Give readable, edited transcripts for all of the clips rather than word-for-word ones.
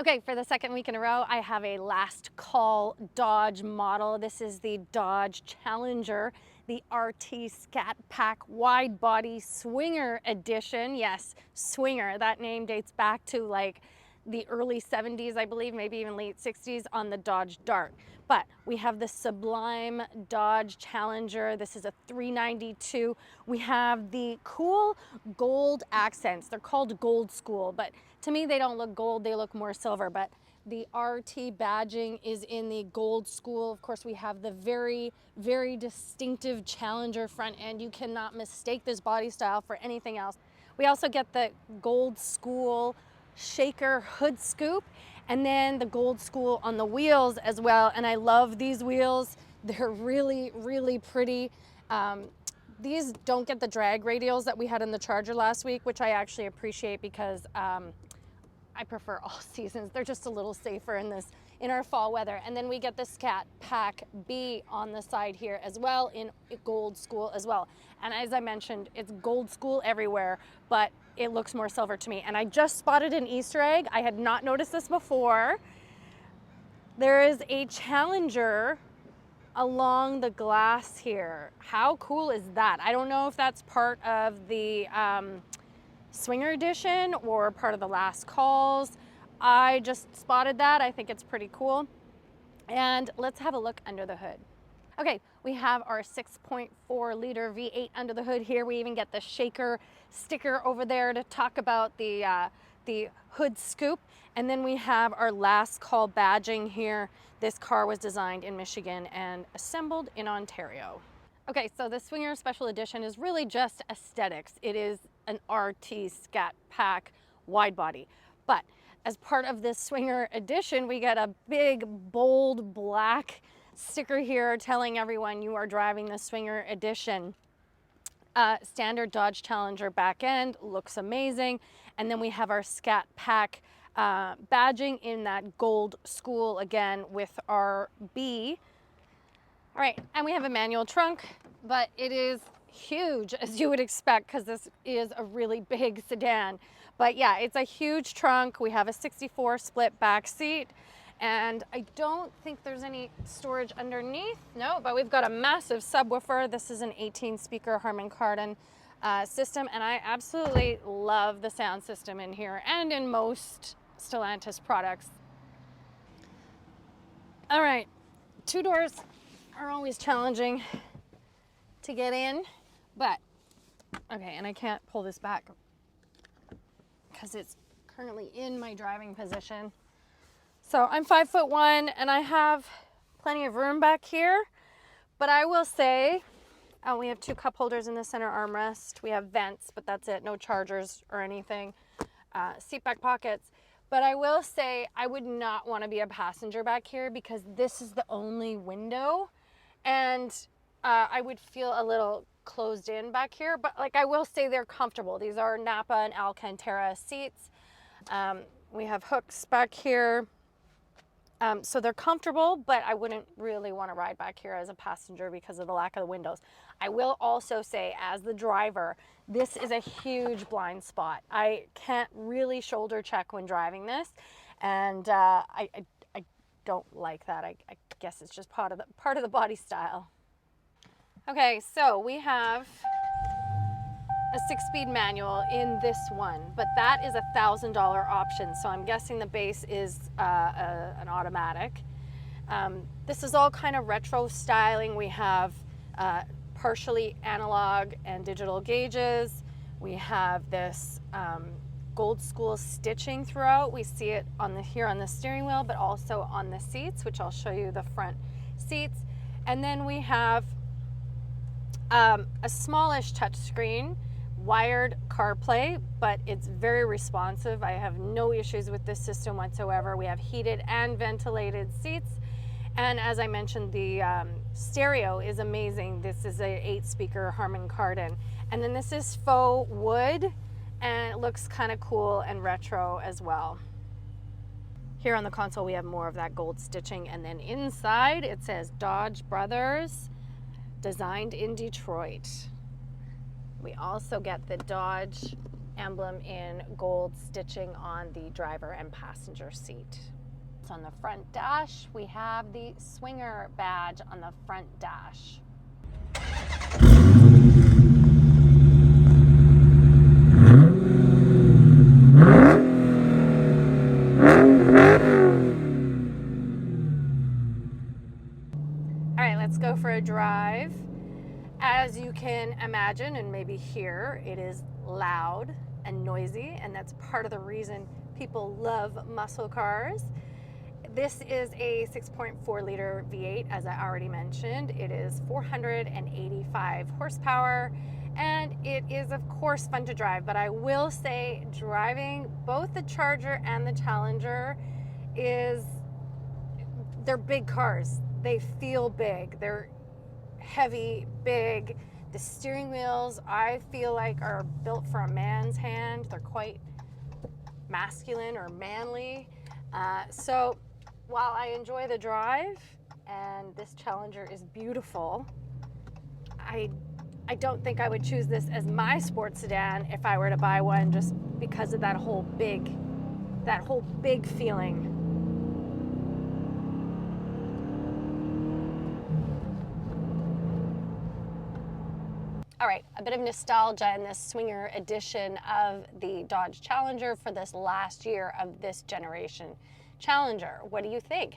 Okay, for the second week in a row, I have a last call Dodge model. This is the Dodge Challenger, the RT Scat Pack Wide Body Swinger Edition. Yes, Swinger. That name dates back to like the early 70s, I believe, maybe even late 60s on the Dodge Dart. But we have the sublime Dodge Challenger. This is a 392. We have the cool gold accents. They're called Gold School, but to me they don't look gold, they look more silver. But the RT badging is in the Gold School. Of course, we have the very, very distinctive Challenger front end. You cannot mistake this body style for anything else. We also get the Gold School shaker hood scoop, and then the Gold School on the wheels as well. And I love these wheels. They're really, really pretty. These don't get the drag radials that we had in the Charger last week, which I actually appreciate because I prefer all seasons. They're just a little safer in our fall weather. And then we get the Scat Pack B on the side here as well in Gold School as well. And as I mentioned, it's Gold School everywhere, but it looks more silver to me. And I just spotted an Easter egg. I had not noticed this before. There is a Challenger along the glass here. How cool is that? I don't know if that's part of the Swinger Edition or part of the last calls. I just spotted that. I think it's pretty cool. And let's have a look under the hood. Okay, we have our 6.4 liter V8 under the hood here. We even get the shaker sticker over there to talk about the hood scoop. And then we have our last call badging here. This car was designed in Michigan and assembled in Ontario. Okay, so the Swinger Special Edition is really just aesthetics. It is an RT Scat Pack wide body. But as part of this Swinger Edition, we get a big, bold black sticker here telling everyone you are driving the Swinger Edition. Standard Dodge Challenger back end looks amazing. And then we have our Scat Pack badging in that Gold School again with our B. All right, and we have a manual trunk, but it is huge as you would expect because this is a really big sedan. But yeah, it's a huge trunk. We have a 64 split back seat, and I don't think there's any storage underneath. No, but we've got a massive subwoofer. This is an 18 speaker Harman Kardon system, and I absolutely love the sound system in here and in most Stellantis products. All right, two doors are always challenging to get in, but okay, and I can't pull this back because it's currently in my driving position. So I'm 5'1" and I have plenty of room back here, but I will say, we have two cup holders in the center armrest. We have vents, but that's it, no chargers or anything. Seat back pockets. But I will say I would not want to be a passenger back here because this is the only window, and I would feel a little closed in back here. But like, I will say they're comfortable. These are Napa and Alcantara seats. We have hooks back here. So they're comfortable, but I wouldn't really want to ride back here as a passenger because of the lack of the windows. I will also say, as the driver, this is a huge blind spot. I can't really shoulder check when driving this, and I don't like that. I guess it's just part of the body style. Okay, so we have a 6-speed manual in this one, but that is $1,000 option. So I'm guessing the base is an automatic. This is all kind of retro styling. We have partially analog and digital gauges. We have this Gold School stitching throughout. We see it here on the steering wheel, but also on the seats, which I'll show you the front seats. And then we have a smallish touchscreen, wired CarPlay, but it's very responsive. I have no issues with this system whatsoever. We have heated and ventilated seats. And as I mentioned, the stereo is amazing. This is a 8-speaker Harman Kardon. And then this is faux wood, and it looks kind of cool and retro as well. Here on the console, we have more of that gold stitching. And then inside, it says Dodge Brothers, designed in Detroit. We also get the Dodge emblem in gold stitching on the driver and passenger seat. So on the front dash, we have the Swinger badge on the front dash. All right, let's go for a drive. As you can imagine and maybe hear, it is loud and noisy, and that's part of the reason people love muscle cars. This is a 6.4 liter V8, as I already mentioned. It is 485 horsepower, and it is of course fun to drive, but I will say driving both the Charger and the Challenger they're big cars. They feel big. They're heavy, big. The steering wheels, I feel like, are built for a man's hand. They're quite masculine or manly. So while I enjoy the drive and this Challenger is beautiful, I don't think I would choose this as my sports sedan if I were to buy one, just because of that whole big feeling. All right, a bit of nostalgia in this Swinger edition of the Dodge Challenger for this last year of this generation Challenger. What do you think?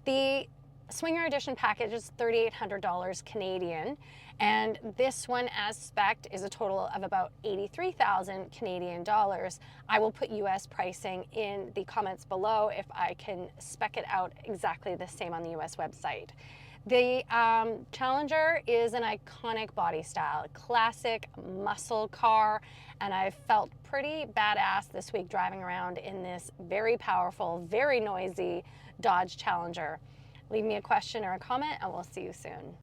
The Swinger edition package is $3,800 Canadian, and this one as spec'd is a total of about 83,000 Canadian dollars. I will put US pricing in the comments below if I can spec it out exactly the same on the US website. The Challenger is an iconic body style, classic muscle car, and I felt pretty badass this week driving around in this very powerful, very noisy Dodge Challenger. Leave me a question or a comment, and we'll see you soon.